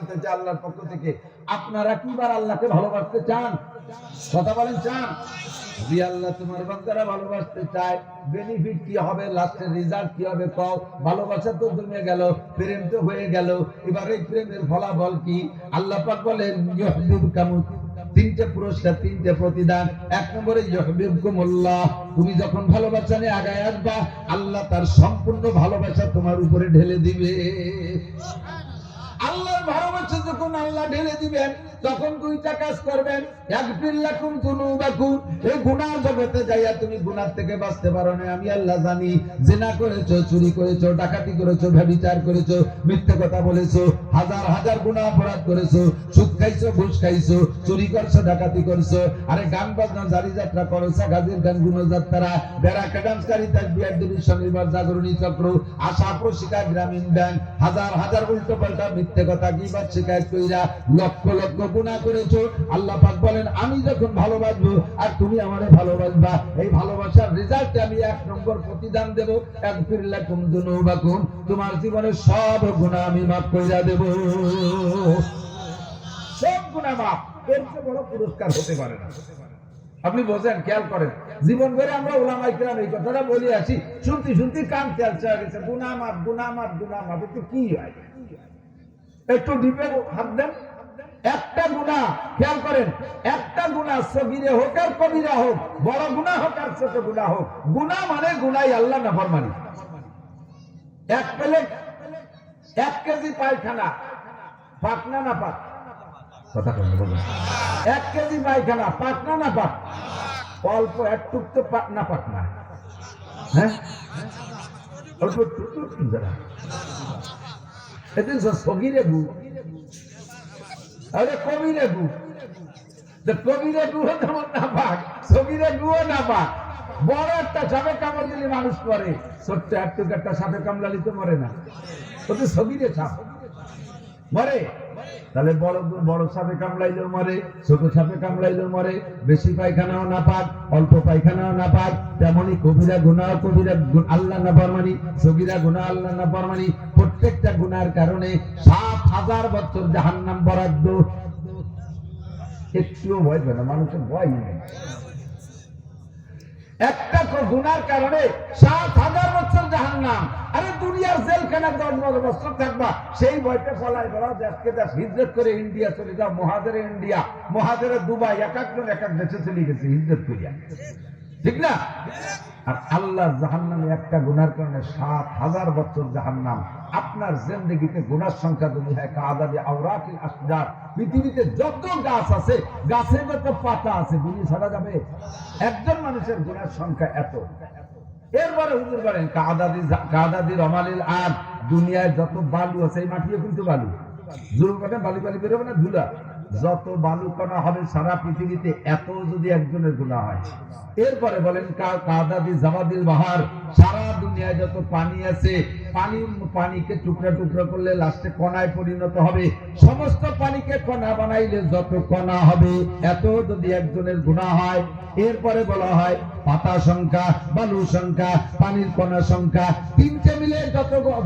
আনতেছে আল্লাহর পক্ষ থেকে। আপনারা কি বার আল্লাহকে ভালোবাসতে চান? কথা বলেন, চান? যদি আল্লাহ তোমার বান্দারা ভালোবাসতে চায়, বেনিফিট কি হবে, লাস্টের রেজাল্ট কি হবে কও? ভালোবাসা তো জমে গেল, প্রেম তো হয়ে গেল, এবার এই প্রেমের ফলাফল কি? আল্লাহ পাক বলেন ইউহিব্বুকুম, তিনটে পুরস্কার, তিনটে প্রতিদান। এক নম্বরে ইউহিব্বুকুমুল্লাহ, তুমি যখন ভালোবাসা নিয়ে আগায় আসবা, আল্লাহ তার সম্পূর্ণ ভালোবাসা তোমার উপরে ঢেলে দিবে। আল্লাহর ভালোবাসা যখন আল্লাহ ঢেলে দিবেন, তখন দুইটা কাজ করবেন। ইয়াগফির লাকুম যুনুবাকুম, এই গুনাহ জগতে যাইয়া তুমি গুনাহ থেকে বাঁচতে পারো না, আমি আল্লাহ জানি। জিনা করেছো, চুরি করেছো, ডাকাতি করেছো, ব্যভিচার করেছো, মিথ্যা কথা বলেছো, হাজার হাজার গুনাহ অপরাধ করেছো, সুদ খাইছো, ঘুষ খাইছো, চুরি করছো, ডাকাতি করছো, আরে গান বাজনা জারি যাত্রা করছো, গাজীর গান গুণযাত্রা, বেড়াকা ডান্সকারী, তাকবীর ডিভিশন, নির্বাক জাগরণী চক্র, আশা প্রশিকা, গ্রামীণ ব্যাংক, হাজার হাজার উল্টো পাল্টা মিথ্যে কথা, গীবত, শিকায়ত কইরা লক্ষ লক্ষ গুনাহ করেছো। আল্লাহ পাক বলেন আমি যখন ভালোবাসবো আর তুমি আমারে ভালোবাসবা, এই ভালোবাসার রেজাল্টে আমি এক নম্বর প্রতিদান দেব। ইয়াগফির লাকুম যুনুবাকুম, তোমার জীবনের সব গুনাহ আমি মাফ কইরা দেব, সব গুনাহ মাফ। এর চেয়ে বড় পুরস্কার হতে পারে না। আপনি বোঝেন, খেয়াল করেন, জীবন ভরে আমরা উলামায়ে কেরাম এই কথাটা বলি আছি, শুনতে শুনতে কান তেলচে হয়ে গেছে, গুনাহ মাফ, গুনাহ মাফ, গুনাহ মাফ। একটু কি হয়, একটু ডিপে হাত দেন। একটা গুনাহ, খেয়াল করেন, একটা গুনাহ সগীরে হোক আর কবিরা হোক, বড় গুনাহ হোক আর ছোট গুনাহ হোক, গুনাহ মানে গুনাহই, আল্লাহ নাফরমানি। এক প্লেট, 1 কেজি পায়খানা, পাক না না পাক? কথা বলুন। 1 কেজি পায়খানা পাক না না পাক? অল্প একটু তো পাক না, পাক না? হ্যাঁ, অল্প একটু যারা এটা সগীরে গু, আরে কবিরে গু, কবিরে গুও তেমন না পাক, সগীরে গুও না পাক। বড় একটা সাপে কামড় দিলে মানুষ করে, ছোট্ট একটু একটা সাপে কামড়ালি তো মরে না, ও তো সগীরে সাপ মরে। তাহলে বড় বড় সাপে কামড়াইলেও মরে, ছোট সাপে কামড়াইলেও মরে, বেশি পায়খানাও না পাক, অল্প পায়খানাও না পাক। তেমনি কবিরা গুনাহ, কবিরা আল্লাহ নাফরমানি, সগীরা গুনাহ আল্লাহ নাফরমানি। প্রত্যেকটা গুনার কারণে 7000 বছর জাহান্নাম বরাদ্দ। একটুও ভয় পায় না, মানুষের ভয় নেই। একটা গুনার কারণে 7000 বছর জাহান্নাম। আরে দুনিয়ার জেলখানা 10 বছর থাকবা, সেই ভয়টা ফলাই বেড়াও, দেশকে দেশ হিজরত করে ইন্ডিয়া চলে যাও, মহাজেরে ইন্ডিয়া, মহাজেরে দুবাই, এক একজন এক এক দেশে চলে গেছে হিজরত করিয়া, ঠিক না? আর আল্লাহ জাহান্নামে একটা গুনার কারণে 7000 বছর জাহান্নাম। আপনার জিন্দেগিতে গুনার সংখ্যা যদি হয় কাআদাদি আওরাকিল আশজার, পৃথিবীতে যত গাছ আছে, গাছে যত পাতা আছে, বুঝি ছাড়া যাবে? একজন মানুষের গুনার সংখ্যা এত। এরপরে হুজুর বলেন কাআদাদি রমালিল আরদ, দুনিয়ায় যত বালু আছে, এই মাটিও কিন্তু বালু, জোর করে বালি বালি বেরোবে না, ধুলা, যত বালু কণা হবে সারা পৃথিবীতে, এত যদি একজনের গুনাহ হয়। এরপরে বলেন কাদাদি জাবাদিল বাহার, সারা দুনিয়ায় যত পানি আছে, পানিকে টুকরা টুকরা করলে লাস্টে কণায় পরিণত হবে, সমস্ত পানিকে কণা বানাইলে যত কণা হবে, এত যদি একজনের গুনাহ হয়। এরপরে বলা হয় পাতা সংখ্যা, বালু সংখ্যা, পানির কণা সংখ্যা, তিনটে মিলে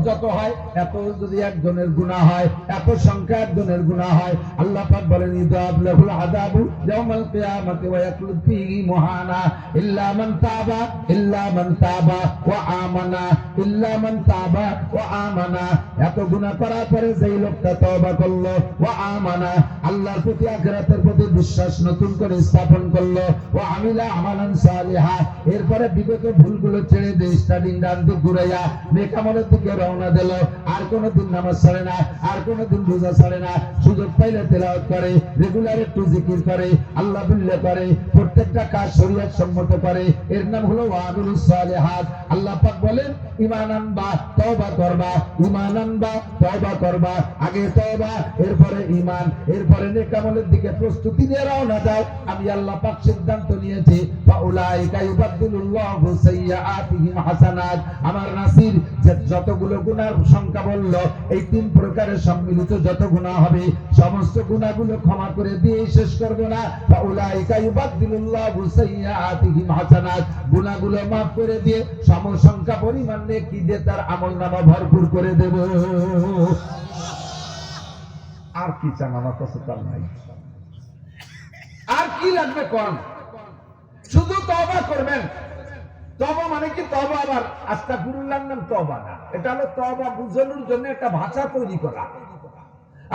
যত হয়, এত যদি একজনের গুনাহ হয়, এত সংখ্যা একজনের গুনাহ হয়। আল্লাহ পাক বলেন ইদাব লাহুল আযাবু ইয়াওমাল কিয়ামাতি ওয়া ইয়াখলুদ ফীহি মুহানা ইল্লা মান তাবা, ইল্লা মান তাবা ওয়া আমানা, ইল্লা মান তাবা ওয়া আমানা। এত গুনাহ করার পরে যেই লোকটা তওবা করলো, ওয়া আমানা, আল্লাহর প্রতি আখিরাতের প্রতি বিশ্বাস নতুন করে স্থাপন করলো, ওয়া আমিলা আমালান সালিহা, এরপরে বিগত ভুলগুলো ছেড়ে দিয়ে স্টাডিং ডান দিকে ঘুরাইয়া নেক আমলের দিকে রওনা দিল, আর কোনোদিন নামাজ ছাড়ে না, আর কোনোদিন রোজা ছাড়ে না, সুযোগ পাইলে তেলাওয়াত করে, রেগুলার একটু জিকির করে, আল্লাহ বিল্লাহ করে, প্রত্যেকটা কাজ শরীয়ত সম্মত করে, এর নাম হলো ওয়ামিলুস সালিহাত। আল্লাহ পাক বলেন ঈমান আনবা, তওবা করবা, ঈমান আনবা, তওবা করবা, আগে তওবা, এরপরে ঈমান, এরপরে নেক আমলের দিকে প্রস্তুতি নিয়ে রওনা দাও। আমি আল্লাহ পাক সিদ্ধান্ত নিয়েছি ফাউলাইকা ইউবাদদিলুল্লাহু সাইয়্যাতিহিম হাসানাত। আমার নাসির যতগুলো গুনার সংখ্যা বলল, এই 3 প্রকারের সম্মিলিত যত গুনাহ হবে, সমস্ত গুনাহগুলো ক্ষমা করে দিয়ে শেষ করব না। ফাউলাইকা ইউবাদদিলুল্লাহু সাইয়্যাতিহিম হাসানাত, গুনাহগুলো maaf করে দিয়ে সমসংখ্যা পরিমাণ নেকি দিয়ে তার আমলনামা ভরপুর করে দেব। আর কি চান? আমার কাছে তার নাই। আর কি লাগবে কোন? শুধু তওবা করবেন। তওবা মানে কি? তওবা আবার আস্তাগফিরুল্লাহর নাম তওবা না, এটা হলো তওবা বুঝানোর জন্য একটা ভাষা তৈরি করা।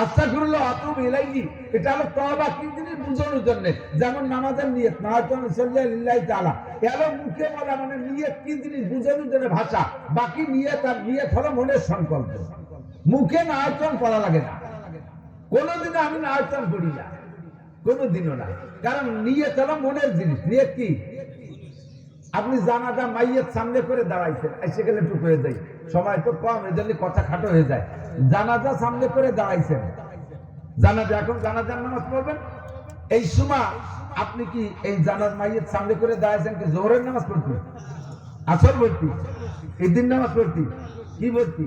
আস্তাগফিরুল্লাহ ওয়া আতুবু ইলাইহি, এটা হলো তওবা কি জিনিস বুঝানোর জন্য। যেমন নামাজের নিয়ত, নাওয়াতুন সাল্লাল্লাহু লিল্লাহি তাআলা, এলো মুখে বলা মানে নিয়ত কি জিনিস বুঝানোর জন্য ভাষা। বাকি নিয়ত আর নিয়ত হলো মনের সংকল্প। মুখে নাওয়াতুন পড়া লাগে না, কোনোদিনও আমি নাওয়াতুন পড়ি না, কোনোদিনও না, কারণ নিয়ত হলো মনের জিনিস। নিয়ত কি? আপনি জানাজা মাইয়ের সামনে করে দাঁড়াইছেন, এসে গেলে একটু হয়ে যায়, সময় তো কম, এজন্য কথা খাটো হয়ে যায়। জানাজা সামনে করে দাঁড়াইছেন, জানাজা, এখন জানাজার নামাজ পড়বেন, এই সময় আপনি কি এই জানাজ মাইয়ের সামনে করে দাঁড়াইছেন কি জোহরের নামাজ পড়তি, আসর পড়তি, ঈদের নামাজ পড়তি, কি পড়তি?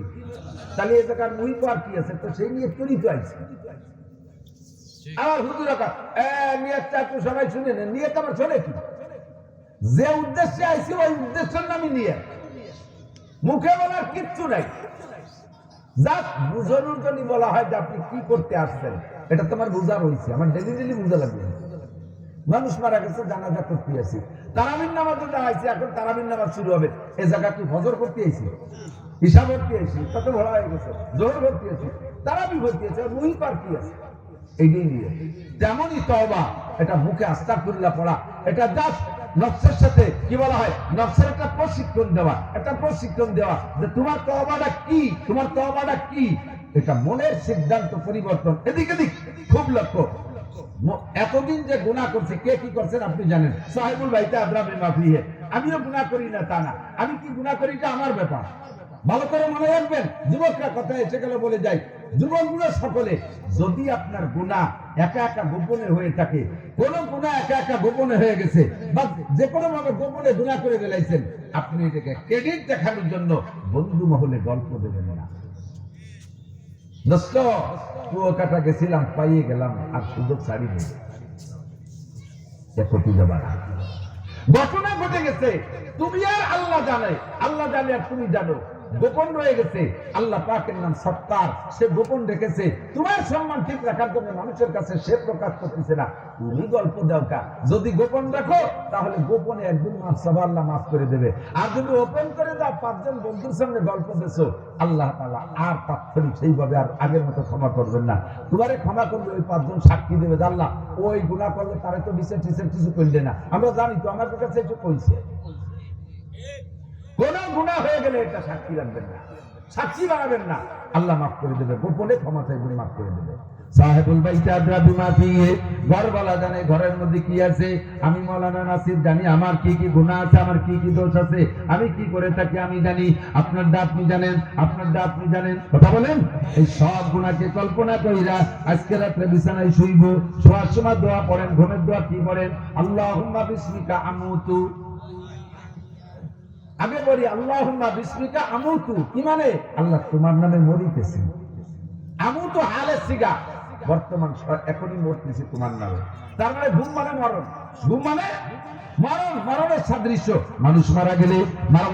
তাহলে এই জায়গার মুই পার কি আছে? তো সেই নিয়ে তৈরি তো আইছে। আমার হুজুর নিয়তটা একটু সবাই শুনে নেন। নিয়ত আমার শোনে কি? যে উদ্দেশ্যে আইছি ওই উদ্দেশ্যের নামই নিয়ে, মুখে বলার কিচ্ছু নাই। জাস্ট বুঝানোর জন্য বলা হয় যে আপনি কি করতে আসছেন, এটা তোমার বোঝা রয়েছে, আমার ডেলি ডেলি বোঝা লাগবে। মানুষ মারা গেছে, জানাজা করতে আসি, তারাবির নামাজে দাঁড়াইছি, এখন তারাবির নামাজ শুরু হবে, এই জায়গা কি ফজর করতে আইছি, ঈশা ভর্তি আইছি, কত ভরা হয়ে গেছে, জোহর ভর্তি আছি, তারাবি ভর্তি আছে, মুহি পার কি আছে, এইটাই নিয়ে। তেমনই তওবা, এটা মুখে আস্তাগফিরুল্লাহ পড়া, এটা জাস্ট নফসের সাথে কি বলা হয়, নফসের একটা প্রশিক্ষণ দেওয়া, একটা প্রশিক্ষণ দেওয়া যে তোমার তওবাটা কি, তোমার তওবাটা কি, এটা মনের সিদ্ধান্ত পরিবর্তন। এদিক এদিক খুব লক্ষ্য। এতদিন যে গুনাহ করছে, কে কি করছেন আপনি জানেন। সাহেবুল বাইতে আদরা বিমা ফিহি, আমিও গুনাহ করি না তা না, আমি কি গুনাহ করি এটা আমার ব্যাপার। ভালো করে মনে রাখবেন, যুবকরা কথা এসে গেলে বলে যায়, যুবকগুলো সকলে, যদি আপনার গুনাহ একা একা গোপনে হয়ে থাকে, কোন গুনাহ একা একা গোপনে হয়ে গেছে বা যে কোনো ভাবে গোপনে গুনাহ করে ফেলাইছেন, আপনি এটাকে ক্রেডিট দেখানোর জন্য বন্ধু মহলে গল্প দেবেন না। দোস্ত, কুয়াকাটা গেছিলাম, পাইয়ে গেলাম, আর সুযোগ ছাড়ি নেই, ঘটনা ঘটে গেছে, তুমি আর আল্লাহ জানে, আল্লাহ জানে আর তুমি জানো, গোপন রয়ে গেছে। আল্লাহ পাকের নাম সত্তার, সে গোপন রেখেছে। তোমার সম্মান ঠিক রাখার জন্য মানুষের কাছে সে প্রকাশ করতেছে না, তুমি গল্প দাও কা। যদি গোপন রাখো তাহলে গোপনে একদিন আল্লাহ মাফ করে দেবে, আর যদি ওপেন করে দাও, পাঁচজন বন্ধুর সঙ্গে গল্প দেছো, আল্লাহ তাআলা আর তাৎক্ষণিক সেইভাবে আর আগের মতো ক্ষমা করবেন না। তোমারে ক্ষমা করবে ওই পাঁচজন সাক্ষী দেবে, আল্লাহ ওই গুনাহ করলে তারে তো বিচার টিচার কিছু করলে না, আমরা জানি তো, আমাদের কাছে একটু কইছে। কোন গুনাহ হয়ে গেলে এটা সাক্ষী রাখবেন না, সাক্ষী বানাবেন না, আল্লাহ মাফ করে দেবে, গোপনে ক্ষমা চাইবেন, মাফ করে দেবে। সাহেবুল বাইত আদরা বিমা ফিহি, ঘরওয়ালা জানে ঘরের মধ্যে কি আছে। আমি মাওলানা নাসির জানি আমার কি কি গুনাহ আছে, আমার কি কি দোষ আছে, আমি কি করে থাকি আমি জানি, আপনার দা আপনি জানেন, আপনার দা আপনি জানেন, কথা বলেন। এই সব গুনাহকে কল্পনা কইরা আজকে রাতে বিছানায় শুইব, শোয়ার সময় দোয়া পড়েন, ঘুমের দোয়া কি পড়েন, আল্লাহুম্মা বিসমিকা আমুতু, আগে বলি আল্লাহুম্মা বিসমিকা আমুতু, কি মানে আল্লাহ তোমার নামে মরিতেছি, আমুতু হালে সিগা, বর্তমান এখনই মরতেছি তোমার নামে, তার মানে ঘুম মানে মরণ, ঘুম মানে মরণ, মরণের সাদৃশ্য। মানুষ মারা গেলে,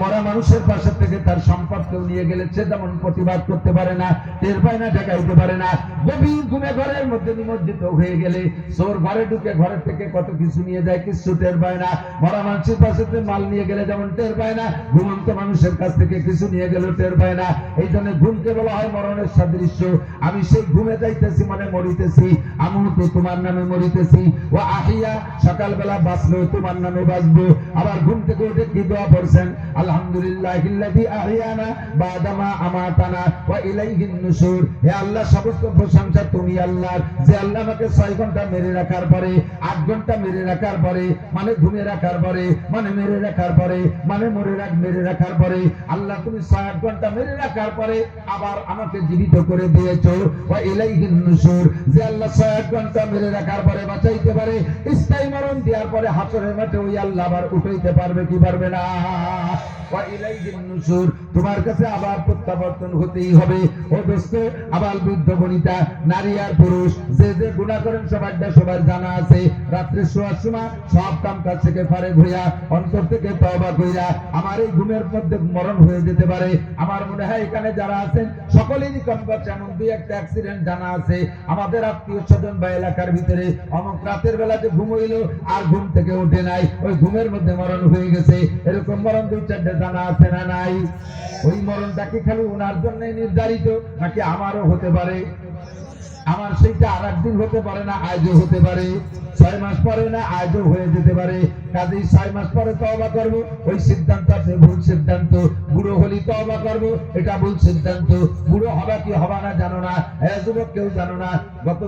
মরা মানুষের পাশে থেকে তার সম্পদ কেউ নিয়ে গেলে সে যেমন প্রতিবাদ করতে পারে না, টের পায় না, ঠেকাইতে পারে না। গভীর ঘুমে ঘরের মধ্যে নিমজ্জিত হয়ে গেলে চোর ঘরে ঢুকে ঘরের থেকে কত কিছু নিয়ে যায়, কিছু টের পায় না। মরা মানুষের পাশে মাল নিয়ে গেলে যেমন টের পায় না, ঘুমন্ত মানুষের কাছ থেকে কিছু নিয়ে গেলেও টের পায় না। এই জন্য ঘুমকে বলা হয় মরণের সাদৃশ্য। আমি সেই ঘুমে যাইতেছি মানে মরিতেছি, আমি তো তোমার নামে মরিতেছি। ও আহিয়া, সকালবেলা বাঁচলেও তোমার নামে বাঁচবো। আবার ঘুম থেকে উঠে কি দোয়া পড়ছেন, আলহামদুলিল্লাহিল্লাযী আহিয়ানা বাদামা আমাতানা ওয়া ইলাইহিন নুশুর। হে আল্লাহ, সমস্ত প্রশংসা তুমি আল্লাহর, যে আল্লাহ আমাকে 6 ঘন্টা মেরে রাখার পরে, 8 ঘন্টা মেরে রাখার পরে, মানে ঘুমিয়ে রাখার পরে, মানে মেরে রাখার পরে, মানে মেরে রাখার পরে, আল্লাহ তুমি 6 ঘন্টা মেরে রাখার পরে আবার আমাকে জীবিত করে দিয়েছো। ওয়া ইলাইহিন নুশুর, যে আল্লাহ 6 ঘন্টা মেরে রাখার পরে বাঁচাইতে পারে, স্থায়ী মরণ দেওয়ার পরে হাসরের মাঠে ওই আল্লাহ আবার উঠাইতে পারবে কি পারবে না? ওয়া ইলাইহিন নুশুর, তোমার কাছে আবার প্রত্যাবর্তন হতেই হবে। ও দোস্ত, আবার বৃদ্ধ বনিতা, নারী আর পুরুষ, যে যে গুনাহ করেন সবার জানা আছে। রাত্রে শোয়ার সময় সব কাম কাজ থেকে ফারেক হইয়া অন্তর থেকে তওবা কইরা, আমার এই ঘুমের মধ্যে মরণ হয়ে যেতে পারে। আমার মনে হয় এখানে যারা আছেন সকলেরই কম করছে এমন দুই একটা অ্যাক্সিডেন্ট জানা আছে আমাদের আত্মীয় স্বজন বা এলাকার ভিতরে। অমুক রাতের বেলা যে ঘুম হইলো আর ঘুম থেকে উঠে নাই, ওই ঘুমের মধ্যে মরণ হয়ে গেছে। এরকম মরণ দুই চারটে জানা আছে না নাই? ওই মরণটা কি খালি ওনার জন্য নির্ধারিত, নাকি আমারও হতে পারে? আমার সেইটা আর একদিন হতে পারে না, আজও হতে পারে। 6 মাস পরে না আজও হয়ে যেতে পারে। কাজেই 6 মাস পরে তওবা করব, ওই সিদ্ধান্ত আছে ভুল সিদ্ধান্ত। বুড়ো হলি তওবা করব, এটা ভুল সিদ্ধান্ত। বুড়ো হবে কি হবে না জানো না, যুবক কেউ জানো না। গত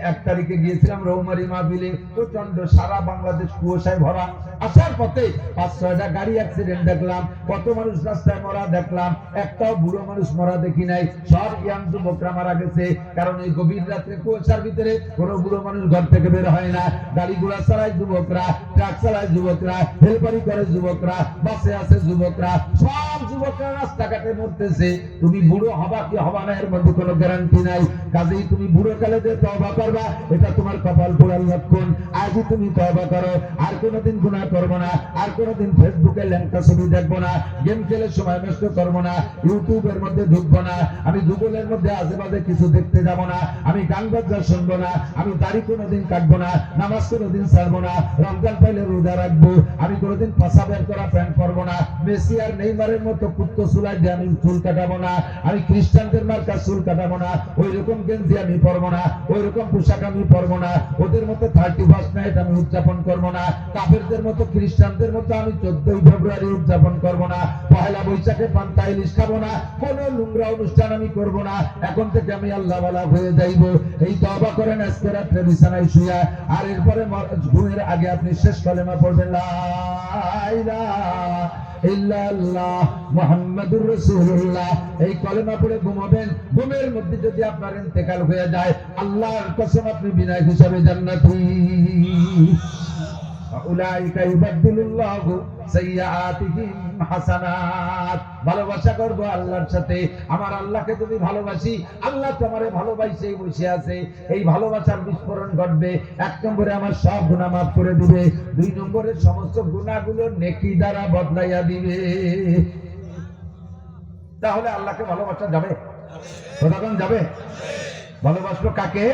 1 তারিখে গিয়েছিলাম রৌমারি মাহফিলে, প্রচন্ড সারা বাংলাদেশ কুয়াশায় ভরা। আসার পথে 5-6টা গাড়ি অ্যাক্সিডেন্ট দেখলাম, কত মানুষ রাস্তায় মরা দেখলাম, একটাও বুড়ো মানুষ মরা দেখি নাই। সব ইয়াং যুবকরা মারা গেছে। কারণ এই গভীর রাত্রে কুয়াশার ভিতরে কোনো বুড়ো মানুষ ঘর থেকে বের হয় না। গাড়ি ঘোড়া চালায় যুবকরা, ট্রাক চালায় যুবকরা, হেলপারি করে যুবকরা, বাসে আছে যুবকরা, সব যুবকরা রাস্তাঘাটে মরতেছে। তুমি বুড়ো হবা কি হবা না এর মধ্যে কোনো গ্যারান্টি নাই। কাজেই তুমি বুড়ো কালে যে তওবা করবা, এটা তোমার কপাল পোড়ার লক্ষণ। আজই তুমি তওবা করো, আর কোনোদিন গুনাহ করবো না, আর কোনোদিন ফেসবুকে ল্যাংটা ছবি দেখবো না, গেম খেলে সময় নষ্ট করবো না, ইউটিউবের মধ্যে ঢুকবো না, আমি গুগলের মধ্যে আজেবাজে কিছু দেখতে যাবো না, আমি গান বাজনা শুনবো না, আমি দাড়ি কোনোদিন কাটবো না, নামাজ কোনোদিন ছাড়বো না, রমজান পাইলে রোজা রাখবো, আমি কোনোদিন পাশা বের করা প্যান্ট পরবো না, মেসি আর নেইমারের মতো কুত্তো চুলাই দিয়ে আমি চুল কাটাবো না, আমি খ্রিস্টানদের মার্কা চুল কাটাবো না, ওই রকম গেঞ্জি আমি পরবো না, ওই রকম পোশাক আমি পরবো না, ওদের মতো 31st নাইট আমি উদযাপন করবো না, কাফেরদের মতো খ্রিস্টানদের মতো আমি 14ই ফেব্রুয়ারি উদযাপন করবো না, পহেলা বৈশাখে পান্তা ইলিশ খাবো না, কোনো নোংরা অনুষ্ঠান আমি করবো না। এখন থেকে আমি আল্লাহ ওয়ালা হয়ে যাইবো। এই তওবা করেন আজকে রাত্রে বিছানায় শুয়া, আর এরপরে ঘুমের আগে আপনি শেষ কালেমা পড়বেন, লা ইলাহা ইল্লাল্লাহ মুহাম্মাদুর রাসূলুল্লাহ। এই কলেমা পড়ে ঘুমাবেন। ঘুমের মধ্যে যদি আপনার ইন্তেকাল হয়ে যায়, আল্লাহর কসম আপনি বিনা হিসাবে জান্নাতি। উলাইকা ইউবাদদিলুল্লাহু সাইয়্যাতিহিম হাসানাত। ভালোবাসা করবো আল্লাহর সাথে। আমার আল্লাহকে যদি ভালোবাসি, আল্লাহ তো আমারে ভালোবাসেই বসে আছে। এই ভালোবাসার বিস্ফোরণ ঘটবে। 1 নম্বরে আমার সব গুনাহ মাফ করে দিবে। 2 নম্বরে সমস্ত গুনাহগুলো নেকি দ্বারা বদলাইয়া দিবে। তাহলে আল্লাহকে ভালোবাসা যাবে? কতক্ষণ যাবে? ভালোবাসলো কাকে?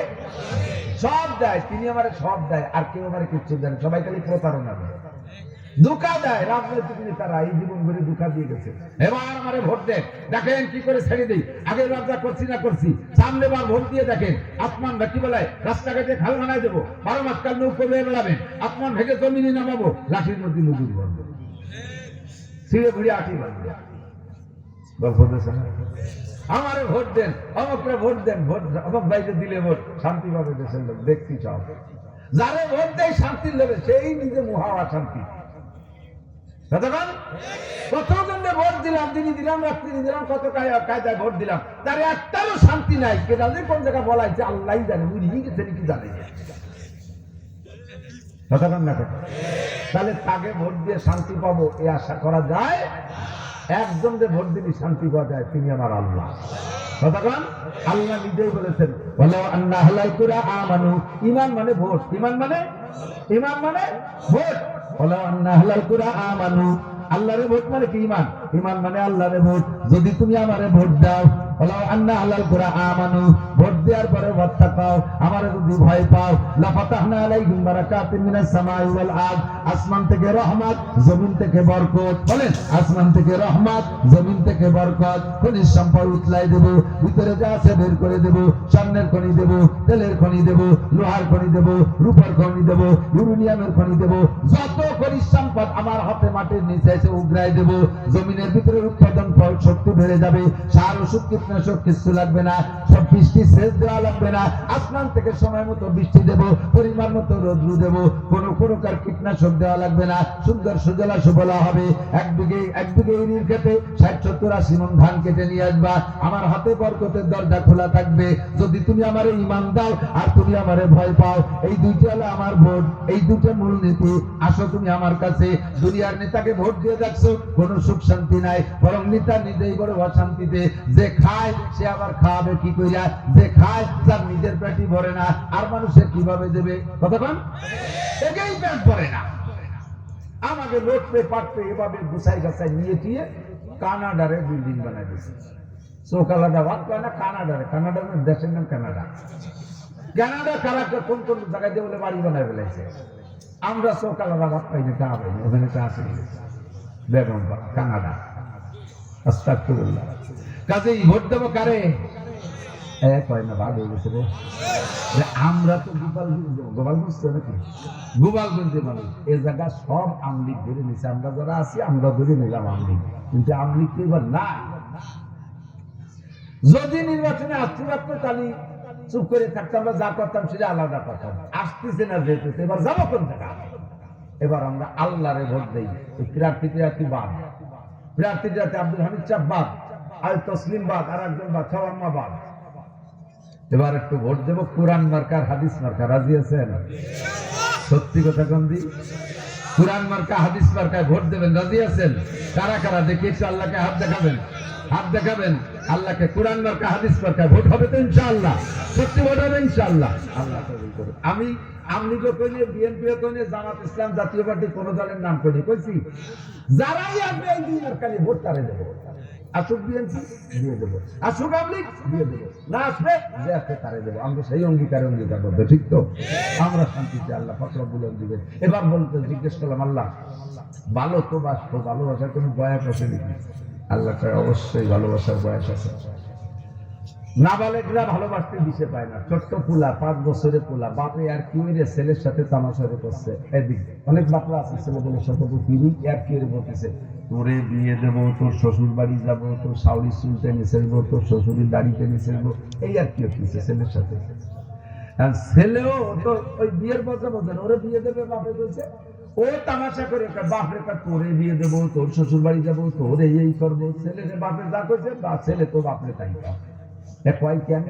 সব দেয়, তিনি আমারে সব দেয়, আর কেউ আমারে কিচ্ছু দেন। সবাই খালি প্রতারণা দেয়, ধোঁকা দেয়। রাজনৈতিক নেতারা এই জীবন ভরে ধোঁকা দিয়ে গেছে। এবার আমারে ভোট দেন, দেখেন কি করে ছেড়ে দিই। আগে রাজা করছি না করছি, সামনে বার ভোট দিয়ে দেখেন। আসমান কি বলায়, রাস্তাঘাটে খাল বানায় দেবো, 12 মাস কাল নৌকো বেয়ে বেড়াবেন, আসমান ভেঙে জমিনে নামাবো, লাঠির মধ্যে নদীর বন্ধ ছিঁড়ে ঘুরে আটি বাঁধবে। গল্প দেশেন, আমারে ভোট দেন, অমকরে ভোট দেন, ভোট অমক ভাইকে দিলে ভোট শান্তি পাবে দেশের লোক। দেখছি সব যারে ভোট দেয় শান্তির লোভে, সেই নিজে মহা শান্তি। কতজনকে ভোট দিলাম, দিনই দিলাম, রাত্রি দিলাম, কত কায়দায় ভোট দিলাম, তার একটারও শান্তি নাই। কে জানে কোন জায়গা বলাইছে, আল্লাহ জানে, বুঝিয়ে গেছে নাকি জানে। কতক্ষণ না কথা, তাহলে তাকে ভোট দিয়ে শান্তি পাবো এ আশা করা যায়? একজনকে ভোট দিলে শান্তি পাওয়া যায়, তিনি আমার আল্লাহ। কতক্ষণ? আল্লাহ নিজেই বলেছেন, বলো আল্লাহ হালাল কুরা আমানু। ঈমান মানে ভোট, ঈমান মানে ভোট। বলো আল্লাহ হালাল কুরা আমানু, আল্লাহরে ভোট মানে কি? ঈমান। ঈমান মানে আল্লাহরে ভোট। যদি তুমি আমারে ভোট দাও, বলো আল্লাহ হালাল কুরা আমানু, ভোট দেওয়ার পরে ভোটটা পাও, আমারে যদি ভয় পাও, লাফাতাহনা আলাইহিম বারাকাতিন মিনাস সামাই ওয়াল আরদ, আসমান থেকে রহমত, জমিন থেকে বরকত। বলেন, আসমান থেকে রহমত, জমিন থেকে বরকত। খনিজ সম্পদ উতলাই দেব, ভিতরে যা আছে বের করে দেব। স্বর্ণের খনি দেব, তেলের খনি দেব, লোহার খনি দেব, রূপার খনি দেব, ইউরেনিয়ামের খনি দেব। যত খনিজ সম্পদ আমার হাতে মাটির নিচে এসে উগরাই দেব। জমিনের ভিতরে উৎপাদন শক্তি বেড়ে যাবে। সার ওষুধ কীটনাশক কিছু লাগবে না, সব বৃষ্টি সেচ দেওয়া লাগবে না, আসমান থেকে সময় মতো বৃষ্টি দেব, পরিমাণ মতো রৌদ্র দেব, কোনো প্রকার কীটনাশক দেওয়া লাগবে না, সুন্দর সুজলা সুফলা হবে। এক বিঘে ইরির ক্ষেতে 60-70-80 মণ ধান কেটে নিয়ে আসবা, আমার হাতে বরকতের দরজা খোলা থাকবে। যদি তুমি আমারে ঈমান দাও আর তুমি আমারে ভয় পাও, এই দুইটা হলো আমার ভোট, এই দুটো মূলনীতি। আসো তুমি আমার কাছে। দুনিয়ার নেতাকে ভোট দিয়ে দেখছো, কোনো সুখ শান্তি নাই, বরং নেতা নিজেই বড় অশান্তিতে। যে খায় সে আবার খাওয়াবে কি কইরা, যে খায় তার নিজের পেটই ভরে না, আর মানুষের কিভাবে দেবে? কতক্ষণ একেই পেট ভরে না। আমাকে লোটপে পাটপে এভাবে গুছাই গাছাই নিয়ে দিয়ে কানাডারে বিল্ডিং বানাই দিয়েছে। চোকালাদা ভাত পায় না, কানাডার দেশের নাম কানাডা। কানাডা কারাকে কোন কোন জায়গায় দিয়ে বলে বাড়ি বানায় ফেলেছে। আমরা চোকালাদা ভাত পাইনি, তা পাইনি, ওখানে তা আছে বেগম কানাডা। আস্তাগফিরুল্লাহ। কাজেই ভোট দেবো কারে? কয় না ভাগ হয়ে গেছে রে। আমরা তো গোপালগঞ্জ তো নাকি গোপালগঞ্জে মানুষ, এ জায়গা সব আমলিগ ধরে নিছে। আমরা যারা আছি আমরা ধরে নিলাম আমলিগ, কিন্তু আমলিগ তো এবার না। যদি নির্বাচনে আসতে পারতো তাহলে চুপ করে থাকতাম, আমরা যা করতাম সেটা আলাদা করতাম। আসতেছে না যেহেতু, এবার যাবো কোন জায়গা? এবার আমরা আল্লাহরে ভোট দেই। প্রার্থী বাদ, প্রার্থীর যাতে আব্দুল হামিদ চাপ বাদ, আল তসলিম বাদ, আর একজন বাদ, ছাওয়াম্মা বাদ। এবার একটু ভোট দেবো কোরআন মার্কা, হাদিস মার্কা। রাজি আছেন? সত্যি কথা কম দি, কোরআন মার্কা হাদিস মার্কায় ভোট দেবেন। রাজি আছেন? কারা কারা দেখি একটু আল্লাহকে হাত দেখাবেন, হাত দেখাবেন। আল্লাহকে কোরআন মার্কা হাদিস মার্কায় ভোট হবে তো ইনশাআল্লাহ? সত্যি ভোট হবে ইনশাআল্লাহ? আল্লাহ কবুল করুন। আমি আমলিগও কইনি, বিএনপিও কইনি, জামাত ইসলাম জাতীয় পার্টি কোন দলের নাম কইনি, কইছি যারাই আসবে এই দুই মার্কায় ভোট তারে দেবো। আসুক বিএনপি দিয়ে দেবো, আসুক আমলিগ দিয়ে দেবো, না আসবে যে আসবে তারে দেবো। আমরা সেই অঙ্গীকার করবো, ঠিক তো? আমরা শান্তিতে আল্লাহ পাক রব্বুল আলামিন দিবেন। এবার বলতে জিজ্ঞেস করলাম, আল্লাহ ভালো তো বাসতো, ভালোবাসার কোনো বয়স আছে নাকি? আল্লাহ অবশ্যই ভালোবাসার বয়স আছে। নাবালেকরা ভালোবাসতে দিতে পায় না। ছোট্ট পোলা, 5 বছরের পোলা, বাপে আর কি রে ছেলের সাথে তামাশারে করছে। এদিক অনেক বাপরা আছে ছেলেদের সাথে পিড়ি আর কি রে বলতেছে, তোরে বিয়ে দেবো, তোর শ্বশুর বাড়ি যাবো, তোর শাওরি চুল টেনে ছেড়বো, তোর শ্বশুরের দাড়ি টেনে ছেড়বো, এই আর কি হচ্ছে ছেলের সাথে। আর ছেলেও তো ওই বিয়ের মজা বোঝেন, ওরে বিয়ে দেবে বাপে বলছে, ও তামাশা করে বাপরে তোরে বিয়ে দেবো, তোর শ্বশুর বাড়ি যাবো, তোর এই করবো। ছেলেরে বাপে যা করছে, বা ছেলে তো বাপরে তাই কয় কেন?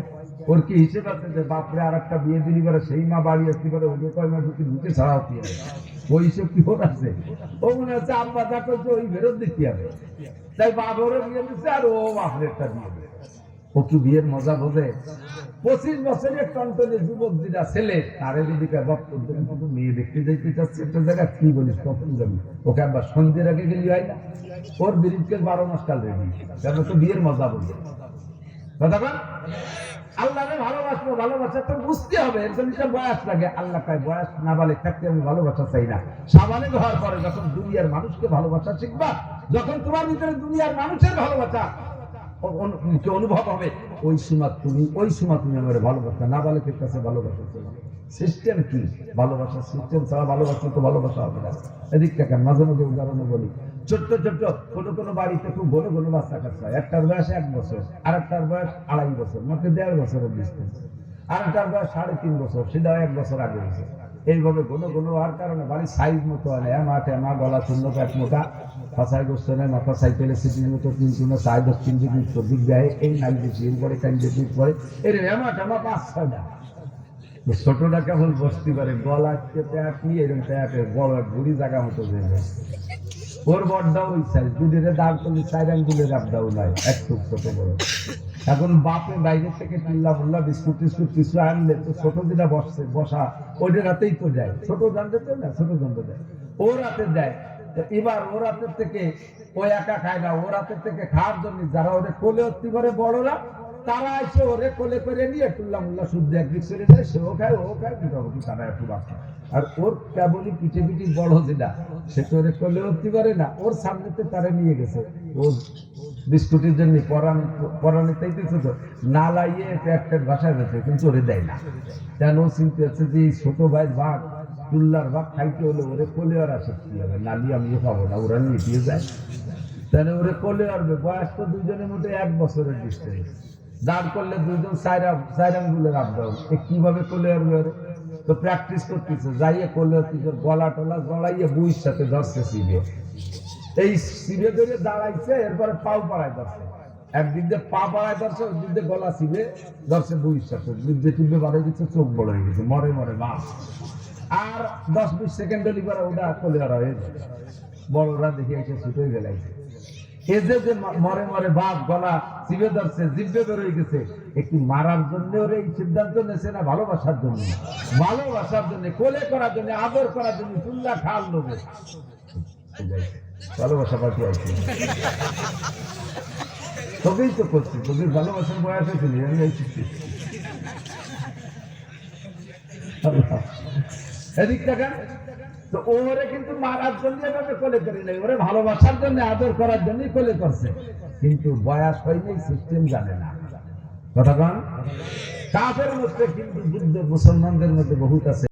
ওর কি হিসেব আছে যে বাপরে আর একটা বিয়ে দিলি করে সেই মা বাড়ি আসতে পারে, ওকে কয় মা ঢুকে ছাড়া হতে হবে? ওই হিসেব কি ওর আছে? ও মনে হচ্ছে আব্বা যা করছে ওই ফেরত দিতে হবে, তাই বাপ ওরে বিয়ে দিচ্ছে আর ও বাপরে একটা বিয়ে দেবে। ও কি বিয়ের মজা বোঝে? 25 বছরের টনটনে যুবক যেটা ছেলে, তারে যদি মেয়ে দেখতে যাইতে চাচ্ছে একটা জায়গা, কি বলিস কখন যাবি? ওকে আবার সন্ধ্যের আগে গেলি হয় না? ওর বিরুদ্ধে 12 মাস কাল রেডি, কেন তো বিয়ের মজা বোঝে। আল্লাহকে ভালোবাসবো, ভালোবাসা তো বুঝতে হবে, এর জন্য বয়স লাগে। আল্লাহ কয় বয়স নাবালেগ থাকতে আমি ভালোবাসা চাই না। সাবালেগ হওয়ার পরে যখন দুনিয়ার মানুষকে ভালোবাসা শিখবা, যখন তোমার ভিতরে দুনিয়ার মানুষের ভালোবাসা অনুভব হবে, ওই সময় তুমি আমার ভালোবাসা। নাবালেগের কাছে ভালোবাসা ছিল সিস্টেম কি? ভালোবাসা সিস্টেম ছাড়া ভালোবাসা তো ভালোবাসা হবে না। এদিক থেকে মাঝে মাঝে উদাহরণে বলি, ছোট্ট কোনো বাড়িতে খুব ঘন ঘন বাচ্চা কাচ্চা, একটার বয়স 1 বছর, আর একটার বয়স 2.5 বছর, মাত্র 1.5 বছরের ডিস্টেন্স। আর একটার বয়স 3.5 বছর, সেটাও 1 বছর আগে হয়েছে। এইভাবে ঘন হওয়ার কারণে বাড়ির সাইজ মতো হয় না, মাঠে গলা শূন্য, পেট মোটা, পাশায় গোস্ত নেয়, মাথা সাইকেলে সিটির মতো 3 10 3 দিক দেয়, এই নাইল বেশি পরে কাইন বেশি পরে এর এমা 5-6টা। ছোটটা কেমন বসতে পারে, গলা প্যাট নিয়ে এরকম প্যাটের বড় বুড়ি জায়গা মতো হয়ে যায়। ওর বড়টাও ওই সাইজ, দুধের দাগ করলে 4 আঙ্গুলের রাবদাও নাই, একটু ছোট বড়। এখন বাপে বাইরে থেকে টিল্লা বিস্কুট কিছু আনলে তো ছোট যেটা বসা ওইটা রাতেই তো যায়, ছোট দণ্ডে তো না, ছোট দণ্ড দেয়, ও রাতে দেয়। এবার ও রাতের থেকে ও একা খায় না, ও রাতের থেকে খাওয়ার জন্য যারা ওদের কোলে অতি করে বড়রা, তারা এসে ওরে কোলে করে নিয়ে টুল্লা শুদ্ধ একদিক চলে যায়, সেও খায় ও খায়, মোটামুটি তারা একটু বাচ্চা। আর ওর কেবলই পিঠে বড় যেটা, সে তো ওরে কোলে অতি করে না, ওর সামনেতে তারা নিয়ে গেছে ও বিস্কুটের জন্য পরানে চাইতেছে তো না লাইয়ে পেট বাসায় গেছে, কিন্তু ওরে দেয় না। কেন? চিন্তা হচ্ছে যে ছোট ভাই ভাগ টুল্লার ভাগ খাইতে হলে ওরে কোলে আর আসে কি হবে, নালি আমিও পাবো না, ওরা নিয়ে দিয়ে যায়। তাহলে ওরে কোলে আসবে, বয়স তো দুজনের মধ্যে 1 বছরের ডিস্টেন্স। দাঁড় করলে দুজন চার আঙ্গুলের আবদাও কিভাবে কোলে আর তো প্র্যাকটিস করতেছে যাইয়ে কোলে গলা টলা জড়াইয়ে বুইয়ের সাথে ধরছে শিবে, এই শিবে ধরে দাঁড়াইছে, এরপরে পাও পাড়ায় ধরছে, একদিক দিয়ে পা পাড়ায় ধরছে, একদিক দিয়ে গলা শিবে ধরছে বুইয়ের সাথে, টিপে বাড়াই দিচ্ছে, চোখ বড় হয়ে গেছে, মরে মরে মাছ। আর 10-20 সেকেন্ড লিবার ওটা কোলে আর হয়ে যায়, বড়রা দেখে এসে ছুটে গেলাইছে। এই যে মরে মরে বাপ গলা চিবে ধরছে, জিভে বেরোয় গেছে, একটু মারার জন্য ওরা এই সিদ্ধান্ত নিয়েছে না ভালোবাসার জন্য? ভালোবাসার জন্য, কোলে করার জন্য, আদর করার জন্য, চুল্লা খাল লোভে ভালোবাসা পাঠি আছে। তোকেই তো করছি, তোকে ভালোবাসার বয়স হয়েছিল, আমি এদিক টাকা তো ওরে কিন্তু মারার জন্য এভাবে কোলে করে নেই, ওরে ভালোবাসার জন্য আদর করার জন্যই কোলে করছে, কিন্তু বয়স হয়নি, সিস্টেম জানে না। কথা কন, কাফের মধ্যে কিন্তু যুদ্ধ মুসলমানদের মধ্যে বহুত আছে।